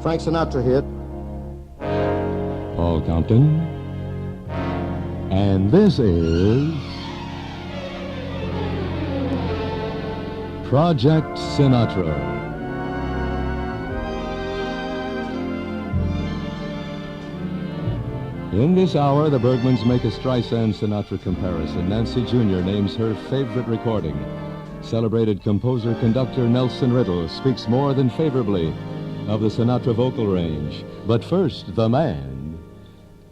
Frank Sinatra hit. Paul Compton. And this is Project Sinatra. In this hour, the Bergmans make a Streisand-Sinatra comparison. Nancy Jr. names her favorite recording. Celebrated composer-conductor Nelson Riddle speaks more than favorably of the Sinatra vocal range. But first, the man,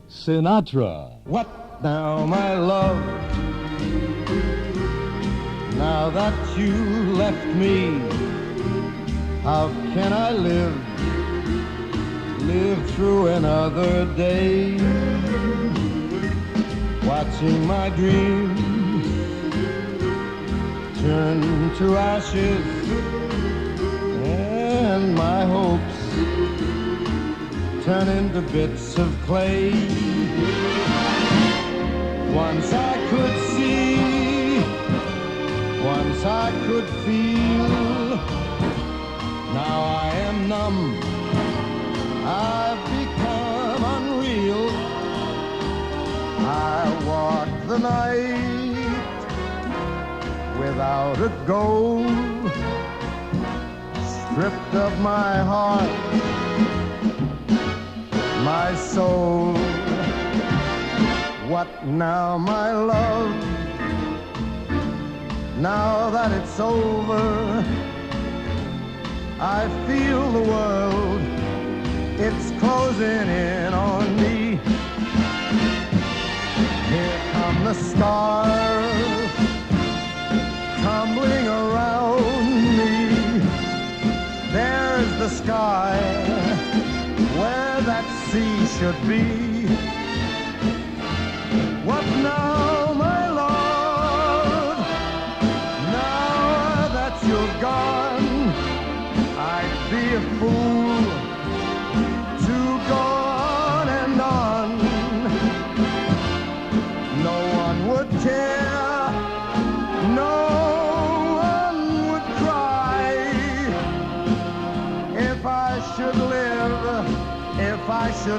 Sinatra. What now, my love? Now that you left me, how can I live through another day? Watching my dreams turn to ashes and my hopes turn into bits of clay. Once I could see, once I could feel, now I am numb, I've become unreal. I walk the night without a goal, stripped of my heart, my soul. What now, my love? Now that it's over, I feel the world, it's closing in on me. Here come the stars tumbling around me. There's the sky where that sea should be. What now, my lord? Now that you're gone, I'd be a fool to go on and on. No one would care, no one would cry if I should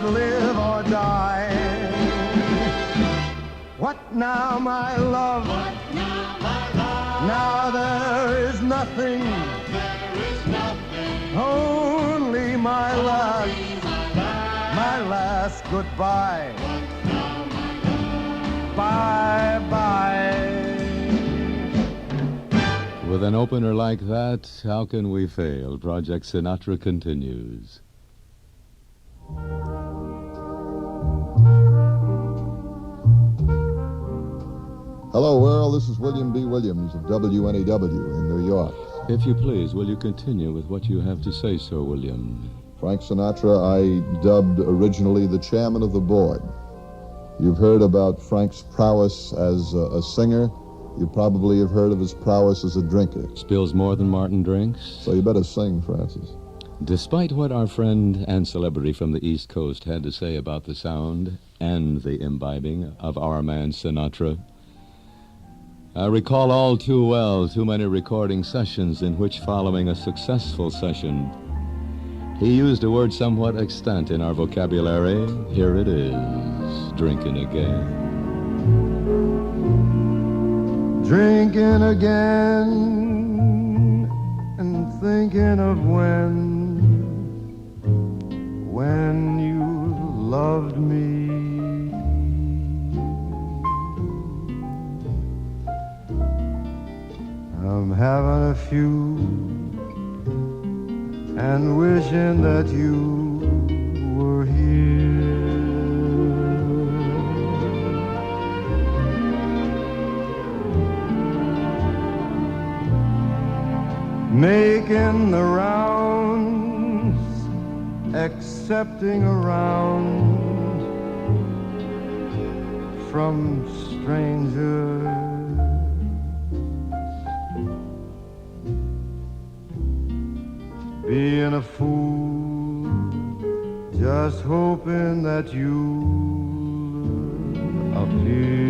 live or die. What now, my love? What now, my love? Now there is nothing. There is nothing. Only my last goodbye. What now, my love? Bye-bye. With an opener like that, how can we fail? Project Sinatra continues. Hello, world. This is William B. Williams of WNEW in New York. If you please, will you continue with what you have to say, Sir William? Frank Sinatra, I dubbed originally the chairman of the board. You've heard about Frank's prowess as a singer. You probably have heard of his prowess as a drinker. Spills more than Martin drinks. So you better sing, Francis. Despite what our friend and celebrity from the East Coast had to say about the sound and the imbibing of our man Sinatra, I recall all too well too many recording sessions in which, following a successful session, he used a word somewhat extant in our vocabulary. Here it is, drinking again. Drinking again and thinking of when you loved me. I'm having a few and wishing that you were here. Making the rounds, accepting around from strangers. Being a fool, just hoping that you'll appear.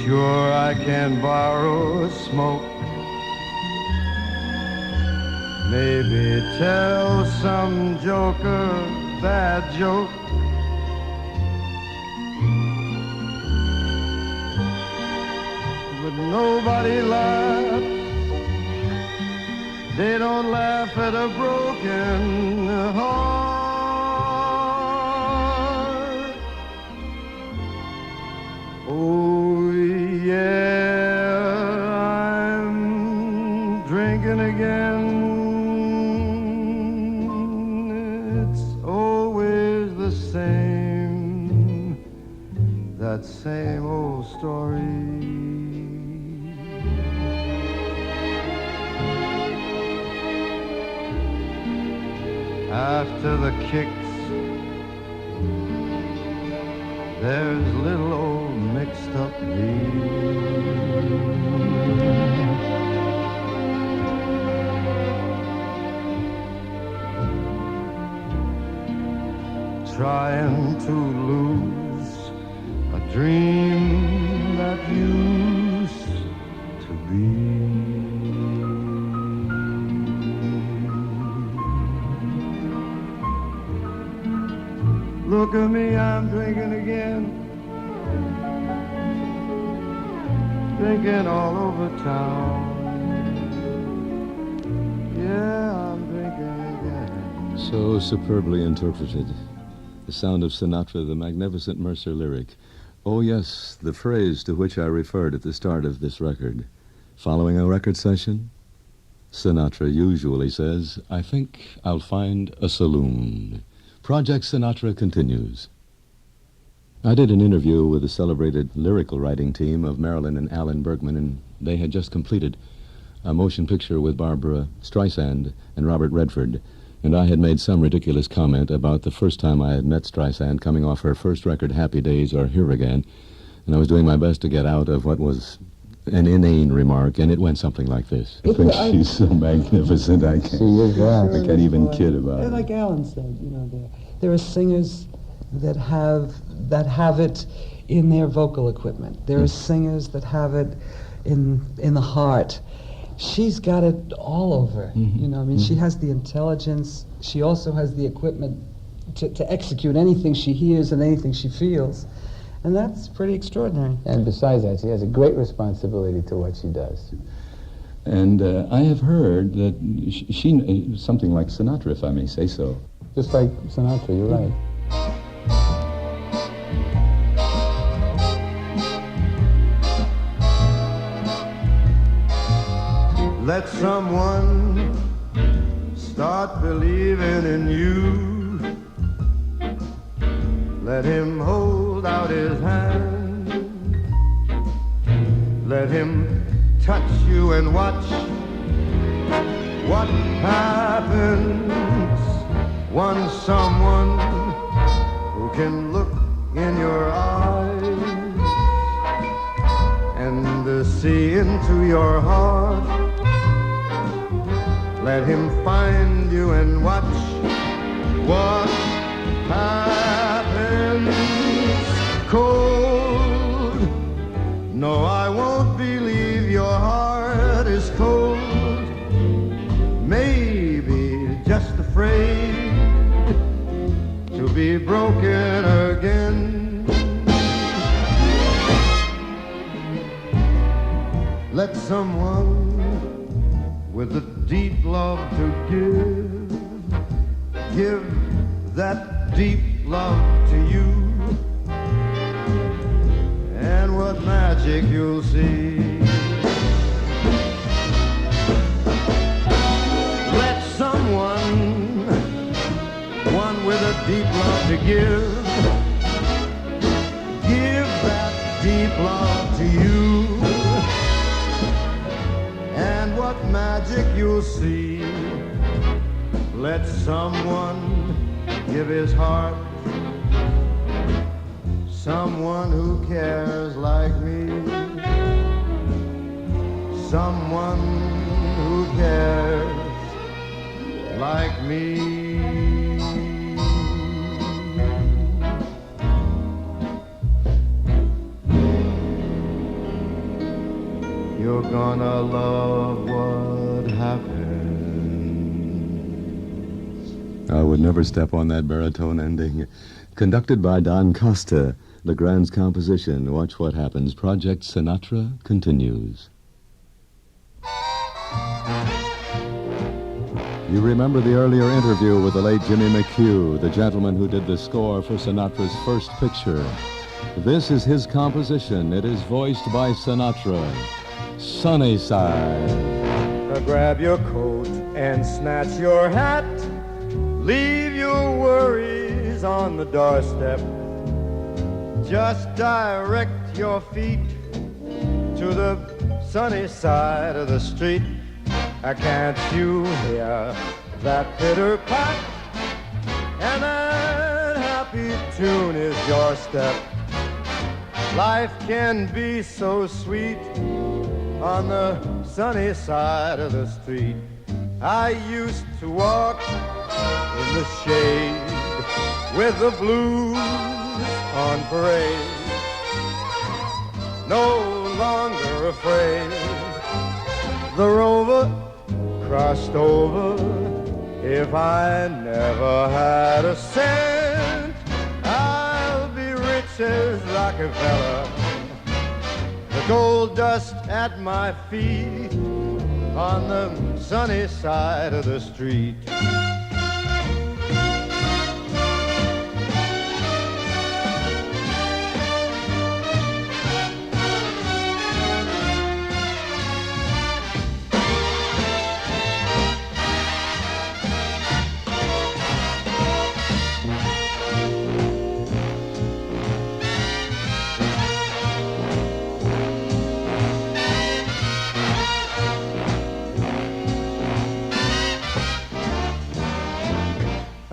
Sure, I can borrow a smoke. Maybe tell some joker bad joke. But nobody laughs. They don't laugh at a broken heart. Oh, yeah, I'm drinking again. It's always the same, that same old story. After the kicks, there's little old mixed up me. Trying to lose a dream that used to be. Look at me, I'm drinking again. Drinking all over town. Yeah, I'm drinking again. So superbly interpreted. The sound of Sinatra, the magnificent Mercer lyric. Oh, yes, the phrase to which I referred at the start of this record. Following a record session, Sinatra usually says, I think I'll find a saloon. Project Sinatra continues. I did an interview with the celebrated lyrical writing team of Marilyn and Alan Bergman, and they had just completed a motion picture with Barbara Streisand and Robert Redford. And I had made some ridiculous comment about the first time I had met Streisand coming off her first record, Happy Days Are Here Again. And I was doing my best to get out of what was an inane remark, and it went something like this. I think she's so magnificent, I can't even kid about it. Like Alan said, you know, there are singers that have it in their vocal equipment. There are singers that have it in the heart. She's got it all over. You know, I mean, she has the intelligence. She also has the equipment to execute anything she hears and anything she feels. And that's pretty extraordinary. And besides that, she has a great responsibility to what she does. And I have heard that she something like Sinatra, if I may say so. Just like Sinatra, you're right. Let someone start believing in you. Let him hold out his hand. Let him touch you and watch what happens. Want someone who can look in your eyes and see into your heart. Let him find you and watch what happens. Cold, no, I won't believe your heart is cold. Maybe just afraid to be broken again. Let someone with a deep love to give that deep love to you, and what magic you'll see. Let someone, one with a deep love to give that deep love to you, and what magic you'll see. Let someone give his heart, someone who cares like me, someone who cares like me. gonna love what happens. I would never step on that baritone ending. Conducted by Don Costa, Legrand's composition, Watch What Happens. Project Sinatra continues. You remember the earlier interview with the late Jimmy McHugh, the gentleman who did the score for Sinatra's first picture. This is his composition. It is voiced by Sinatra. Sunnyside. Grab your coat and snatch your hat. Leave your worries on the doorstep. Just direct your feet to the sunny side of the street. Can't you hear that pitter pat? And that happy tune is your step. Life can be so sweet on the sunny side of the street. I used to walk in the shade with the blues on parade. No longer afraid. The rover crossed over. If I never had a cent, I'll be rich as Rockefeller. The gold dust at my feet on the sunny side of the street.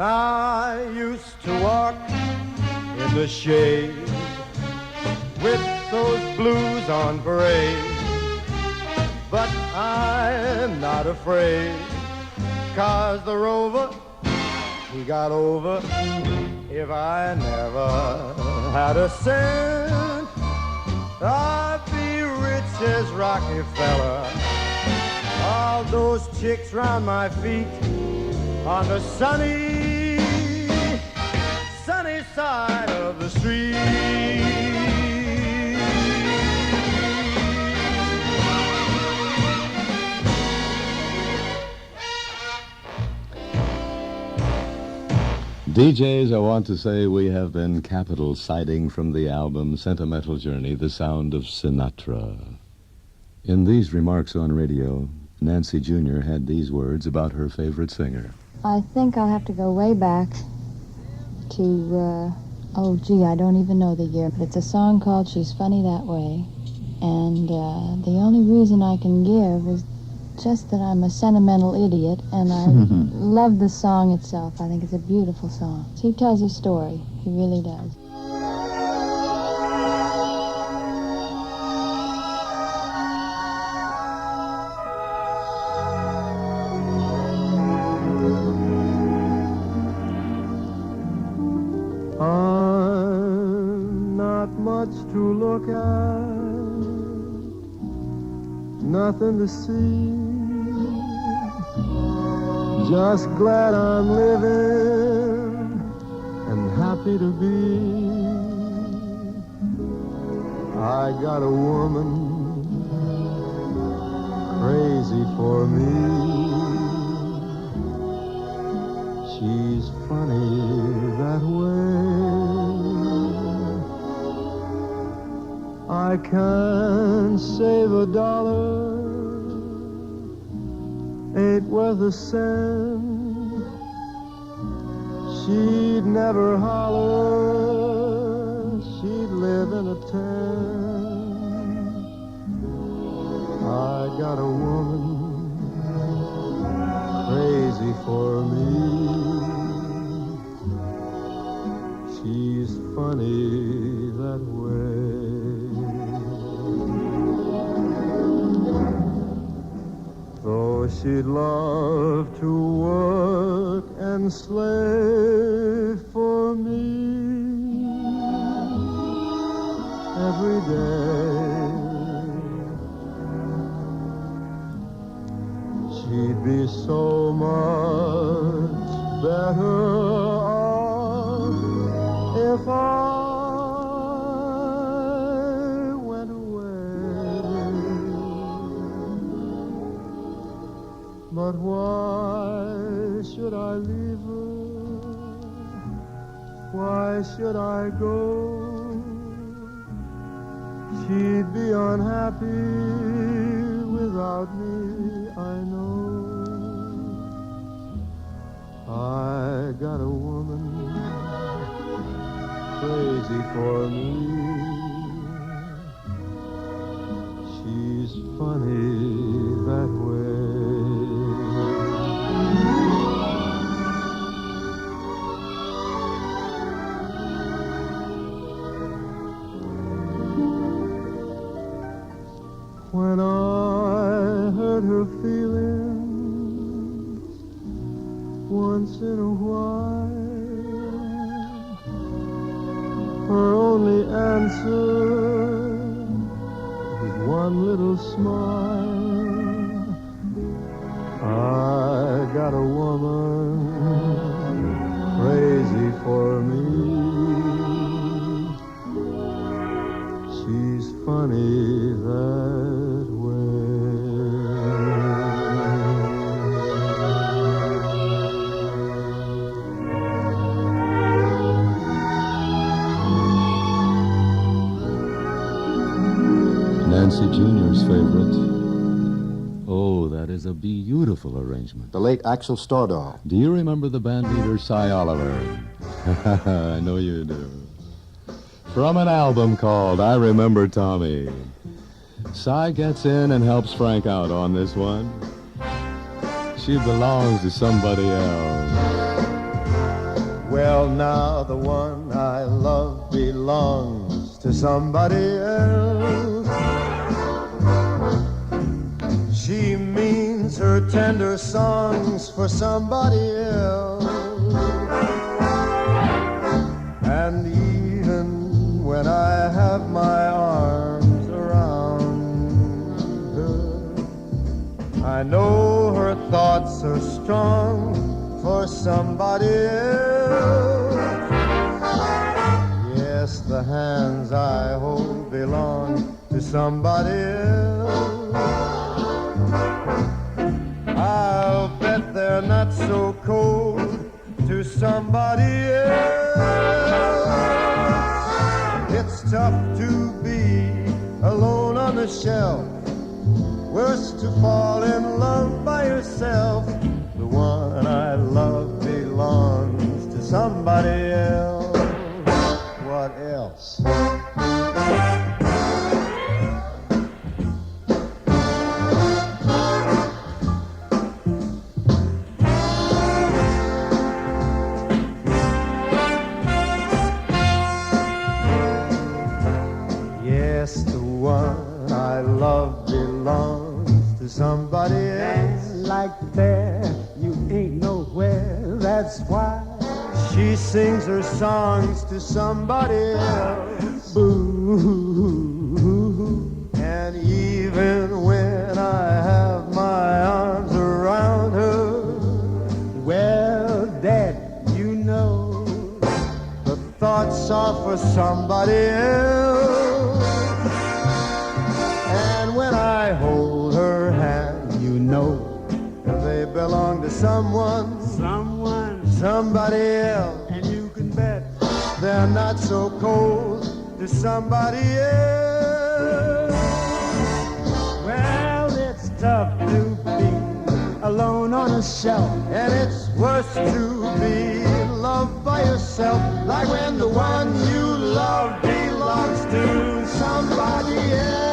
I used to walk in the shade with those blues on parade. But I'm not afraid, 'cause the rover, he got over. If I never had a cent, I'd be rich as Rockefeller. All those chicks round my feet on the sunny side of the street. DJs, I want to say we have been capital citing from the album Sentimental Journey, The Sound of Sinatra. In these remarks on radio, Nancy Jr. had these words about her favorite singer. I think I'll have to go way back to, I don't even know the year, but it's a song called She's Funny That Way. And the only reason I can give is just that I'm a sentimental idiot, and I love the song itself. I think it's a beautiful song. He tells a story. He really does. I'm not much to look at, nothing to see. Just glad I'm living and happy to be. I got a woman crazy for me. She's funny that way. I can't save $1. Ain't worth a cent. She'd never holler. She'd live in a tent. I got a woman crazy for me. She's funny that way. Though she'd love to work and slave for me every day, be so much better off if I went away. But why should I leave her? Why should I go? She'd be unhappy without me, I know. I got a woman crazy for me. She's funny that way. When I hurt her feelings once in a while, her only answer was one little smile. I got a woman crazy for me. She's funny that way. Nancy Jr.'s favorite. Oh, that is a beautiful arrangement. The late Axel Stordahl. Do you remember the band leader, Cy Oliver? I know you do. From an album called I Remember Tommy. Cy gets in and helps Frank out on this one. She belongs to somebody else. Well, now the one I love belongs to somebody else. She means her tender songs for somebody else. And even when I have my arms around her, I know her thoughts are strong for somebody else. Yes, the hands I hold belong to somebody else. I'll bet they're not so cold to somebody else. It's tough to be alone on the shelf, worse to fall in love by yourself. The one I love belongs to somebody else. What else? Yes, the one I love belongs to somebody else. Like there, you ain't nowhere, that's why She sings her songs to somebody else. boo. And even when I have my arms around her, Well, Dad, you know, the thoughts are for somebody else. And when I hold her hand, you know, they belong to someone, somebody else. and you can bet. They're not so cold to somebody else. Well, it's tough to be alone on a shelf. And it's worse to be loved by yourself, like when the one you love belongs to somebody else.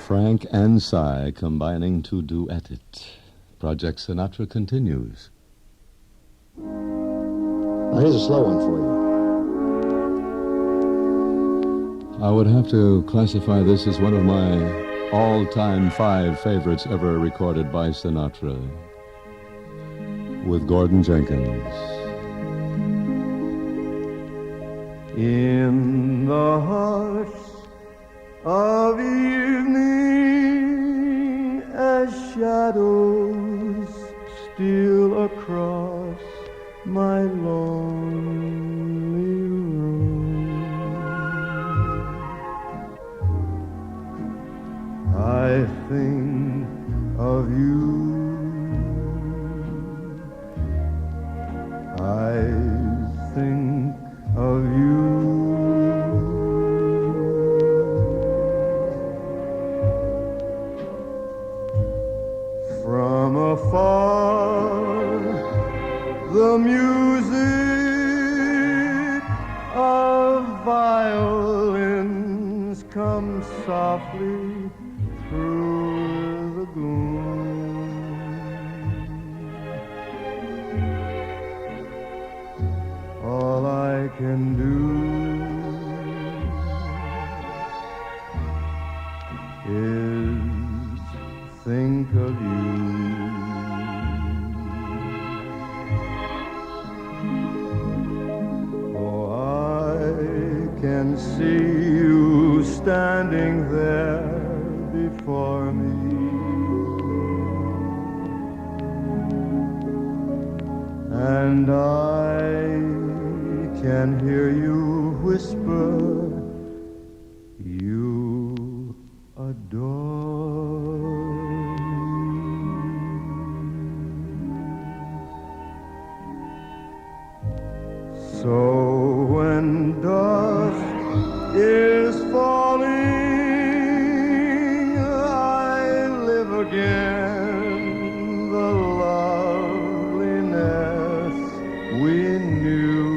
Frank and Cy combining to duet it. Project Sinatra continues. Now, here's a slow one for you. I would have to classify this as one of my all-time 5 favorites ever recorded by Sinatra, with Gordon Jenkins. In the hush of evening, as shadows steal across my lonely room, I think of you. I think of you. From afar, the music of violins comes softly through the gloom. All I can do is think of you. Oh, I can see you standing there before me. And I can hear you whisper, you adore me. So when dusk is falling, I live again the loveliness we knew.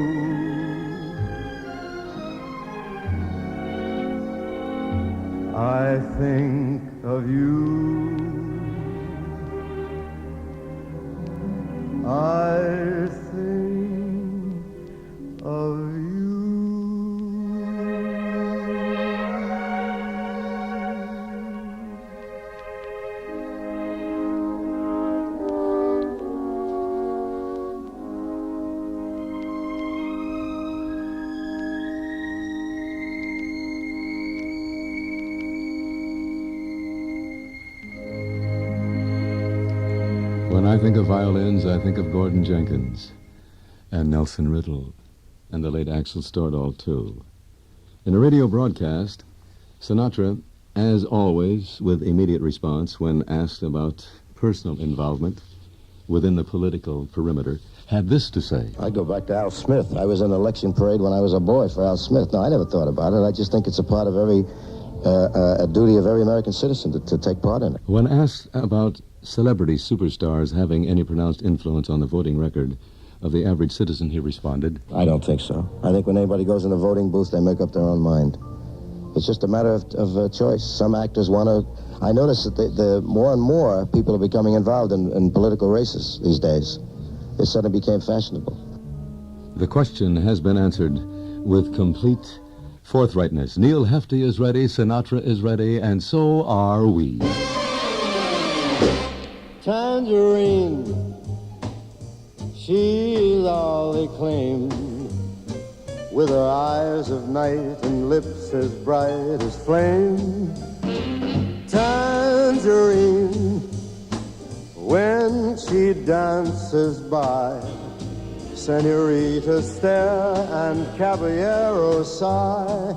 I think of you. I think of you. When I think of violins, I think of Gordon Jenkins and Nelson Riddle and the late Axel Stordahl, too. In a radio broadcast, Sinatra, as always, with immediate response when asked about personal involvement within the political perimeter, had this to say. I go back to Al Smith. I was in an election parade when I was a boy for Al Smith. No, I never thought about it. I just think it's a part of every, a duty of every American citizen to take part in it. When asked about celebrity superstars having any pronounced influence on the voting record of the average citizen, he responded, I don't think so. I think when anybody goes in the voting booth, they make up their own mind. It's just a matter of choice. Some actors want to... I notice that the more and more people are becoming involved in political races these days. It suddenly became fashionable. The question has been answered with complete forthrightness. Neil Hefti is ready, Sinatra is ready, and so are we. Tangerine, she's all they claim, with her eyes of night and lips as bright as flame. Tangerine, when she dances by, senorita stare and caballero sigh.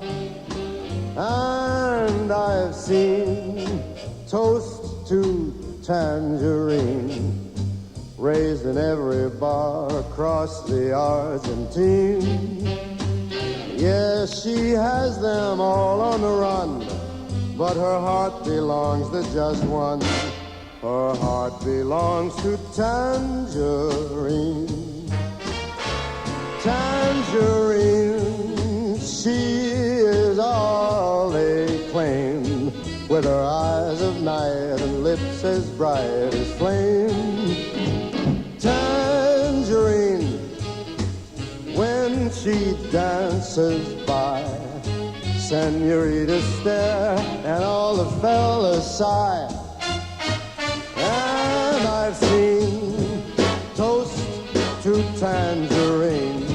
And I've seen toast to Tangerine raised in every bar across the Argentine. Yes, she has them all on the run, but her heart belongs to just one. Her heart belongs to Tangerine. Tangerine, she is all they claim, with her eyes of night and lips as bright as flame. Tangerine, when she dances by, senoritas stare and all the fellas sigh. And I've seen toast to Tangerine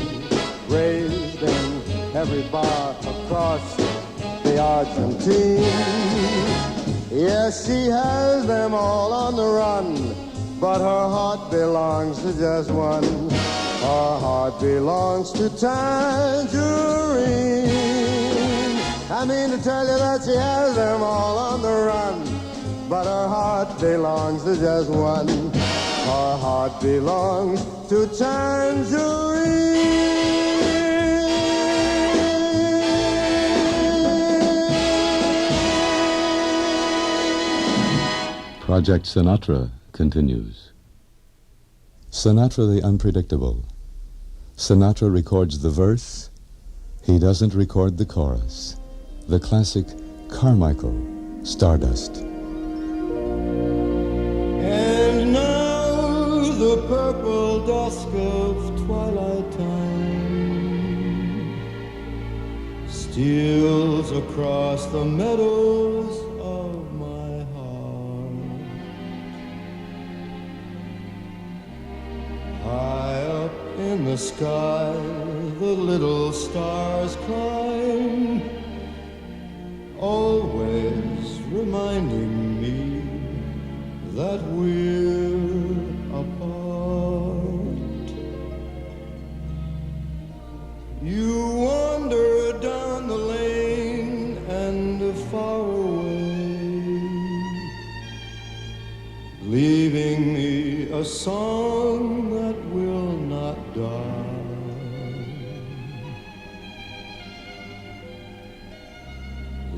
raised in every bar across the Argentine. Yes, she has them all on the run, but her heart belongs to just one. Her heart belongs to Tangerine. I mean to tell you that she has them all on the run, but her heart belongs to just one. Her heart belongs to Tangerine. Project Sinatra continues. Sinatra the unpredictable. Sinatra records the verse. He doesn't record the chorus. The classic Carmichael, Stardust. And now the purple dusk of twilight time steals across the meadows of my heart. High up in the sky, the little stars climb, always reminding me that we're apart. You wander down the lane and far away, leaving me a song that will not die.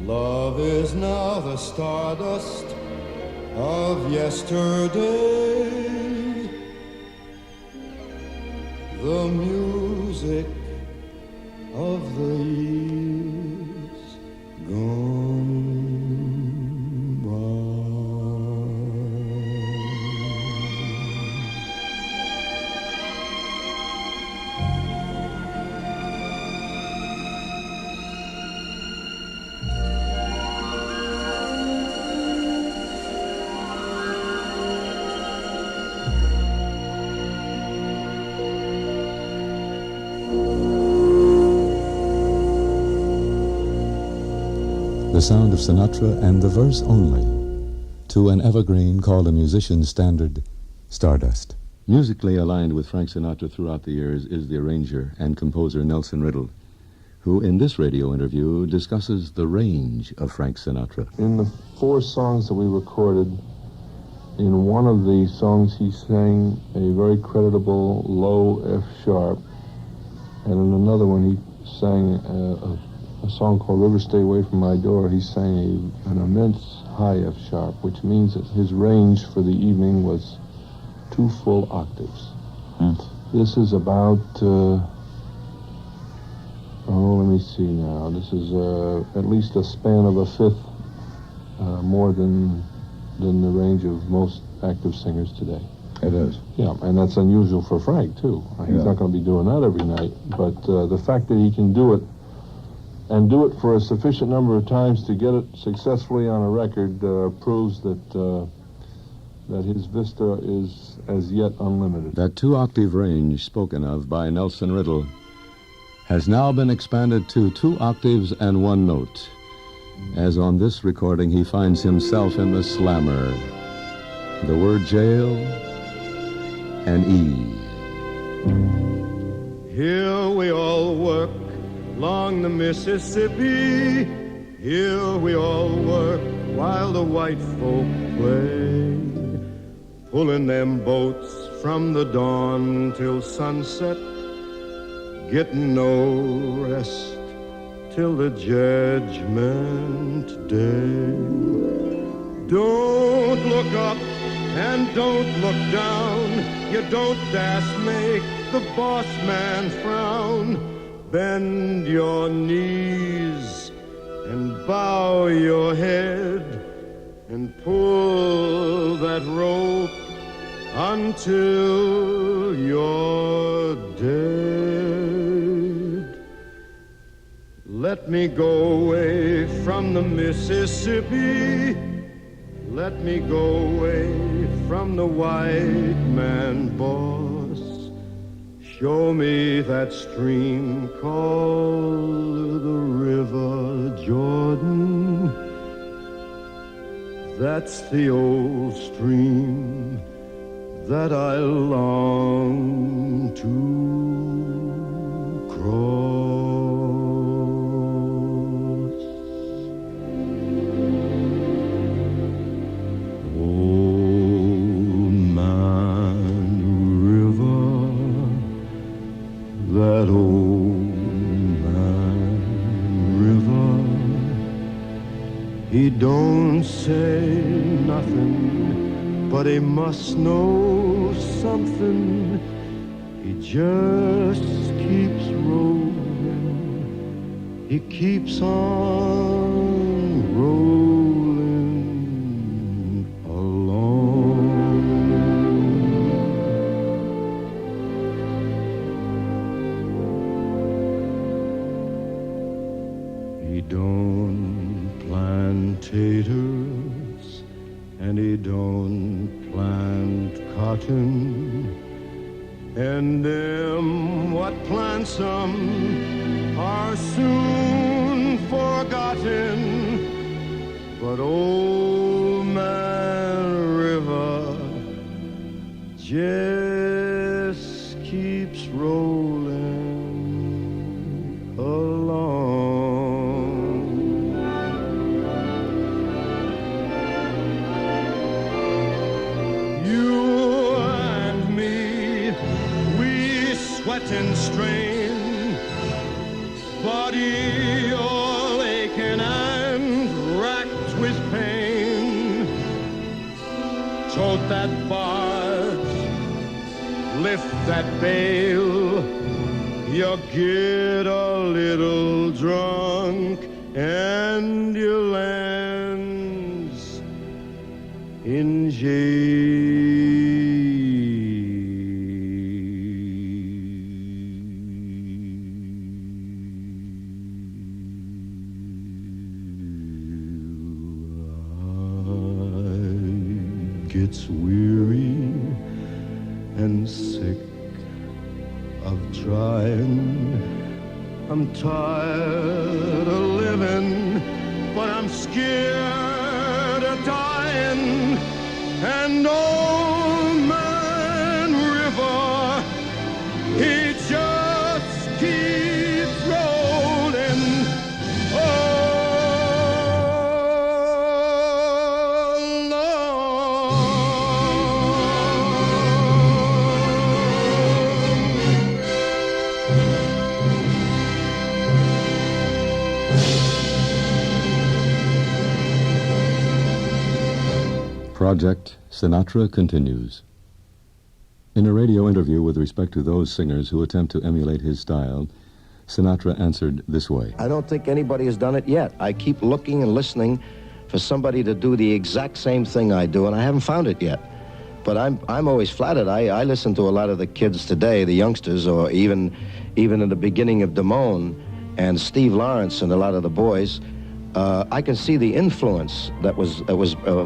Love is now the stardust of yesterday, the music of the years gone by. The sound of Sinatra and the verse only, to an evergreen called a musician's standard, Stardust. Musically aligned with Frank Sinatra throughout the years is the arranger and composer Nelson Riddle, who in this radio interview discusses the range of Frank Sinatra. In the 4 songs that we recorded, in one of the songs he sang a very creditable low F sharp, and in another one he sang a song called River Stay Away From My Door. He sang an immense high F sharp, which means that his range for the evening was 2 full octaves. This is about, let me see now. This is at least a span of a fifth more than the range of most active singers today. It is. Yeah, and that's unusual for Frank, too. He's not going to be doing that every night, but the fact that he can do it, and do it for a sufficient number of times to get it successfully on a record proves that his vista is as yet unlimited. That 2-octave range spoken of by Nelson Riddle has now been expanded to 2 octaves and 1 note, as on this recording he finds himself in the slammer, the word jail and E. Here we all work along the Mississippi. Here we all work while the white folk play, pulling them boats from the dawn till sunset, getting no rest till the judgment day. Don't look up and don't look down. You don't dare make the boss man frown. Bend your knees and bow your head and pull that rope until you're dead. Let me go away from the Mississippi. Let me go away from the white man boss. Show me that stream called the River Jordan. That's the old stream that I long to cross. Old Man River, that old Man River, he don't say nothing, but he must know something. He just keeps rolling. He keeps on rolling along. He don't plant taters, and he don't plant cotton, and them what plants them are soon forgotten. But old Man River just keeps rolling along. You and me, we sweat and strain, body all aching and racked with pain. Tote that barge, lift that bale, you get a little drunk and you lands in gets weary and sick of trying. I'm tired of living, but I'm scared of dying. And old Man River, he just keeps rolling. Project Sinatra continues. In a radio interview with respect to those singers who attempt to emulate his style, Sinatra answered this way. I don't think anybody has done it yet. I keep looking and listening for somebody to do the exact same thing I do, and I haven't found it yet. But I'm always flattered. I listen to a lot of the kids today, the youngsters, or even in the beginning of Damone and Steve Lawrence and a lot of the boys. I can see the influence that was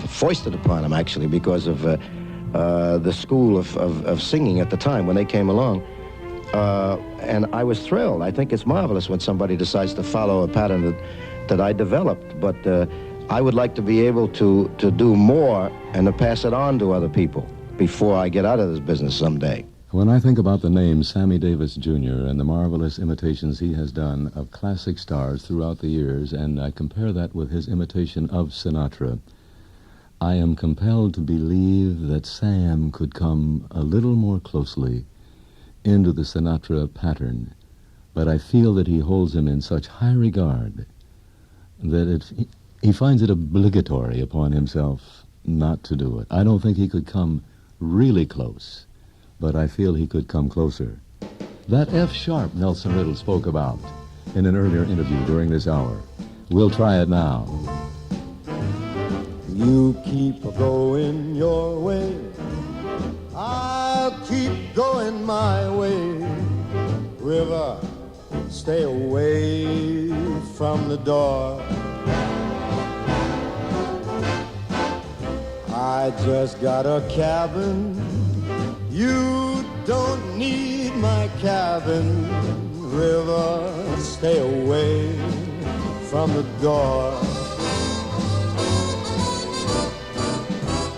foisted upon them, actually, because of the school of singing at the time when they came along. And I was thrilled. I think it's marvelous when somebody decides to follow a pattern that I developed. But I would like to be able to do more and to pass it on to other people before I get out of this business someday. When I think about the name Sammy Davis Jr. and the marvelous imitations he has done of classic stars throughout the years, and I compare that with his imitation of Sinatra, I am compelled to believe that Sam could come a little more closely into the Sinatra pattern, but I feel that he holds him in such high regard that he finds it obligatory upon himself not to do it. I don't think he could come really close, but I feel he could come closer. That F sharp Nelson Riddle spoke about in an earlier interview during this hour. We'll try it now. You keep going your way, I'll keep going my way. River, stay away from the door. I just got a cabin, you don't need my cabin. River, stay away from the door.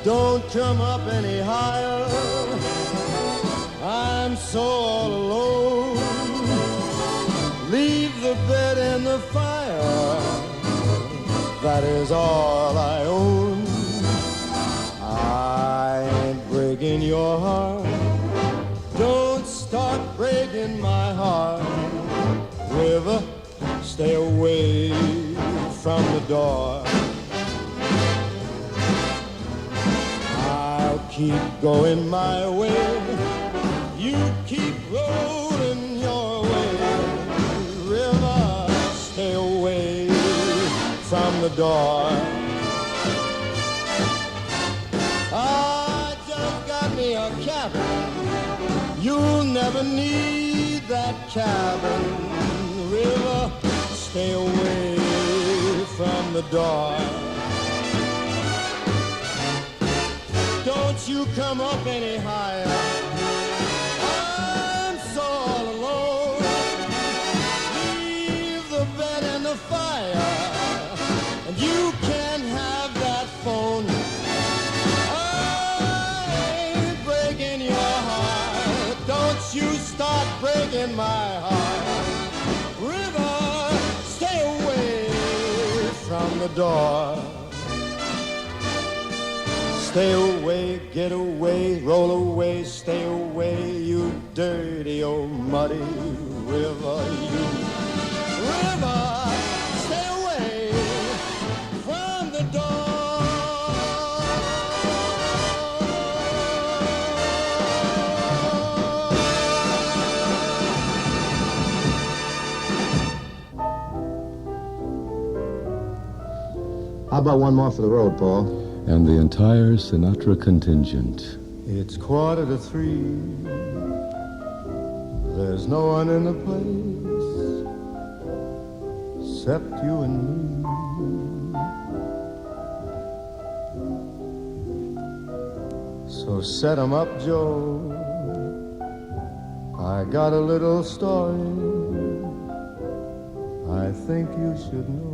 Don't come up any higher, I'm so all alone. Leave the bed and the fire, that is all I own. I ain't breaking your heart, don't start breaking my heart. River, stay away from the door. I'll keep going my way, you keep rolling your way. River, stay away from the door. I just got me a cabin, you'll never need that cabin. River, stay away from the door. Don't you come up any higher, I'm so all alone. Leave the bed and the fire, and you can have that phone. I ain't breaking your heart, don't you start breaking my heart. River, stay away from the door. Stay away, get away, roll away, stay away, you dirty old muddy river, you. River, stay away from the door. How about one more for the road, Paul? And the entire Sinatra contingent. It's 2:45. There's no one in the place except you and me. So set 'em up, Joe. I got a little story I think you should know.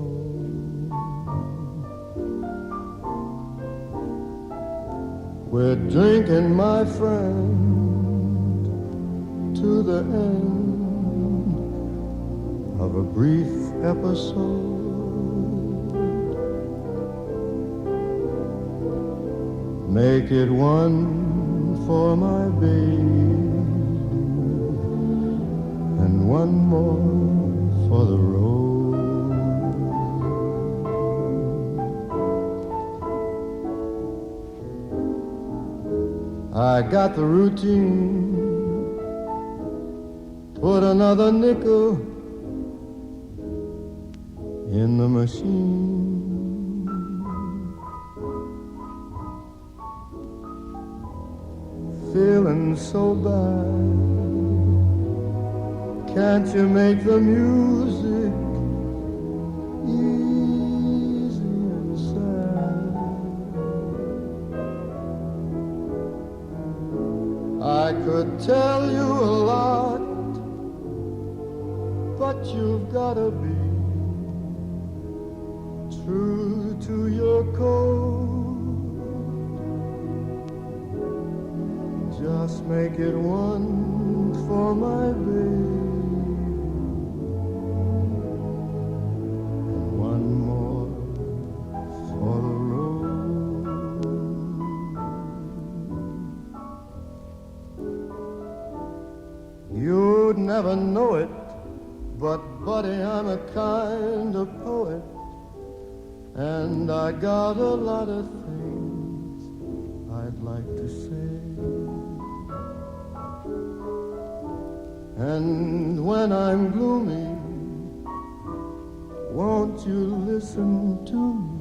We're drinking, my friend, to the end of a brief episode. Make it one for my baby and one more for the road. I got the routine, put another nickel in the machine. Feeling so bad, can't you make the music easy and sad? I could tell you a lot, but you've gotta be true to your code. Just make it one for my baby and one more for the road. You'd never know it, but buddy, I'm a kind of poet, and I got a lot of things I'd like to say. And when I'm gloomy, won't you listen to me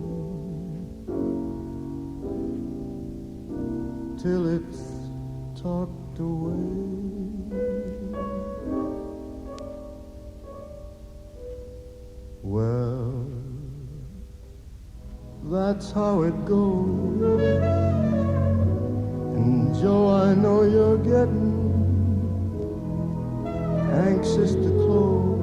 till it's talked away? Well, that's how it goes. And Joe, I know you're getting thanks, Sister Claus.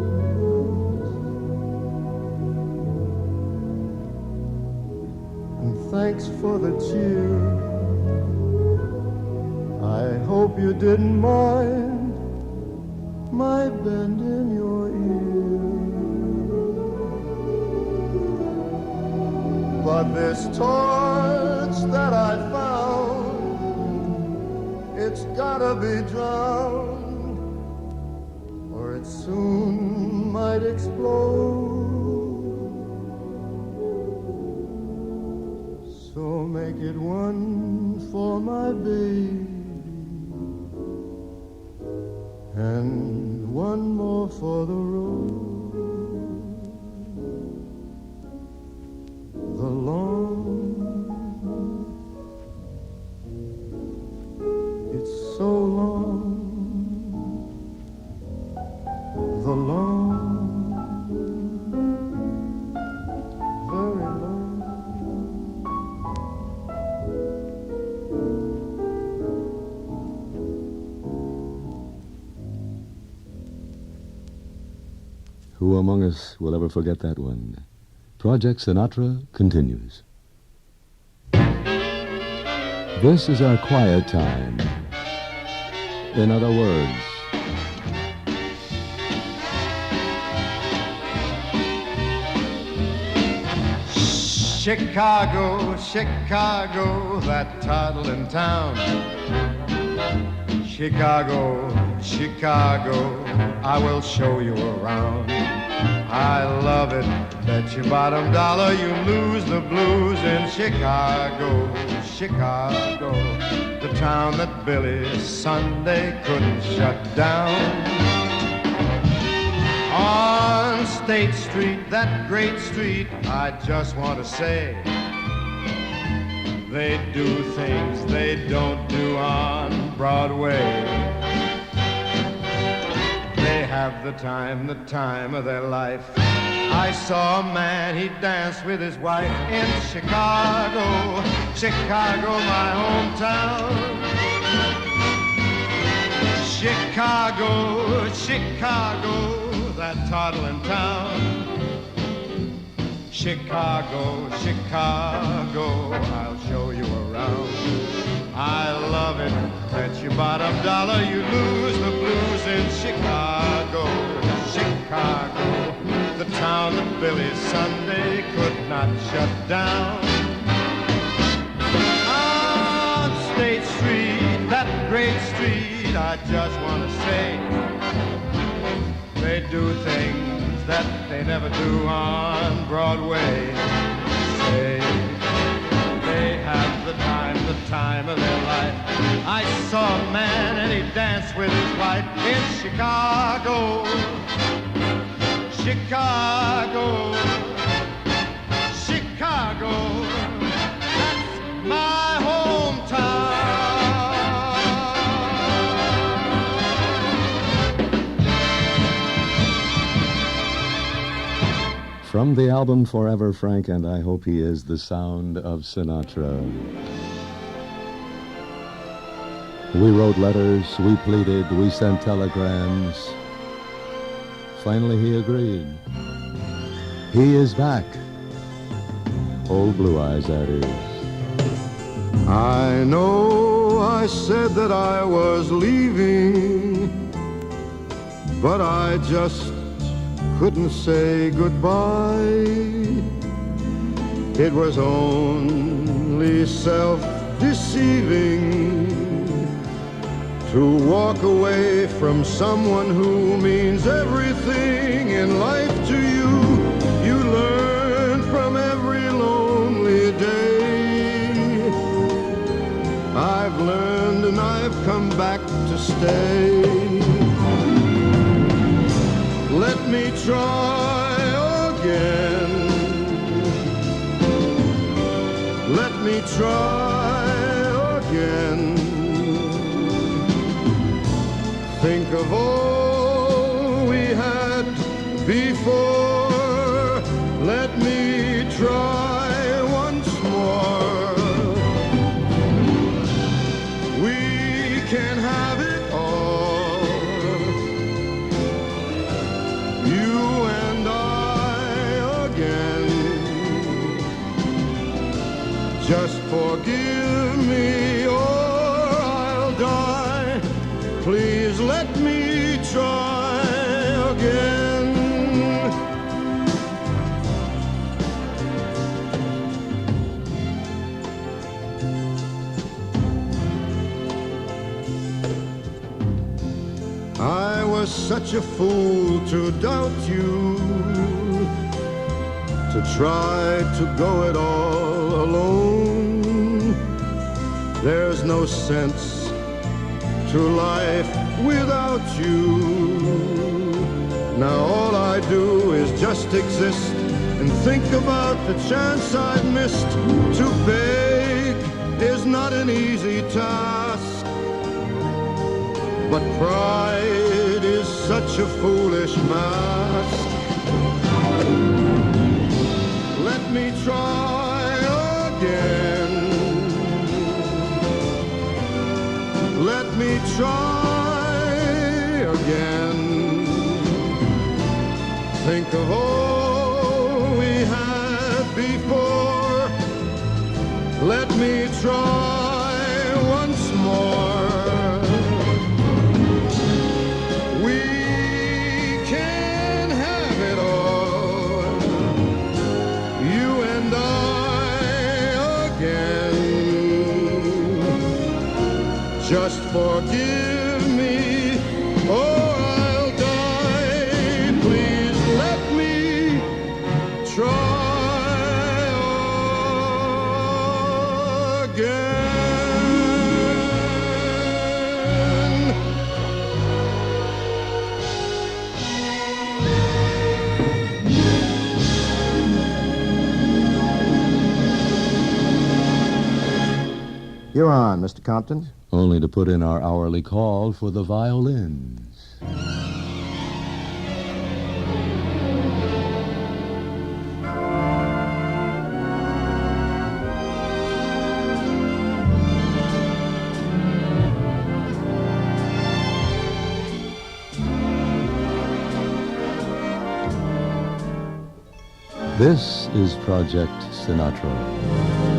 And thanks for the cheer. I hope you didn't mind my bending your ear. But this torch that I found, it's gotta be drowned, or it soon might explode. So make it one for my baby, and one more for the road. The long, it's so long. The long, very long. Who among us will ever forget that one? Project Sinatra continues. This is our quiet time. In other words, Chicago, Chicago, that toddling town. Chicago, Chicago, I will show you around. I love it, bet your bottom dollar you lose the blues in Chicago, Chicago, the town that Billy Sunday couldn't shut down. On State Street, that great street, I just want to say, they do things they don't do on Broadway. They have the time of their life. I saw a man, he danced with his wife in Chicago, Chicago, my hometown. Chicago, Chicago, that toddling town. Chicago, Chicago, I'll show you around. I love it, bet your bottom dollar you lose the blues in Chicago, Chicago, the town that Billy Sunday could not shut down. On State Street, that great street, I just want to say, they do things that they never do on Broadway. Say, they have the time of their life. I saw a man and he danced with his wife in Chicago, Chicago, Chicago, that's my hometown. from the album Forever Frank and I Hope He Is, the sound of Sinatra. We wrote letters, we pleaded, we sent telegrams. Finally he agreed. He is back. Old Blue Eyes, that is. I know I said that I was leaving, but I just couldn't say goodbye. It was only self-deceiving to walk away from someone who means everything in life to you. You learn from every lonely day. I've learned and I've come back to stay. Let me try again. Let me try again. Think of all we had before. Let me try once more. We can have it all. please let me try again. I was such a fool to doubt you, to try to go it all alone. There's no sense to life without you. Now all I do is just exist and think about the chance I've missed. To beg is not an easy task, but pride is such a foolish mask. Let me try again. Let me try again. Think of all we had before. Let me try once more. We can have it all, you and I again. Just forgive me, or I'll die. Please let me try again. You're on, Mr. Compton. Only to put in our hourly call for the violins. This is Project Sinatra.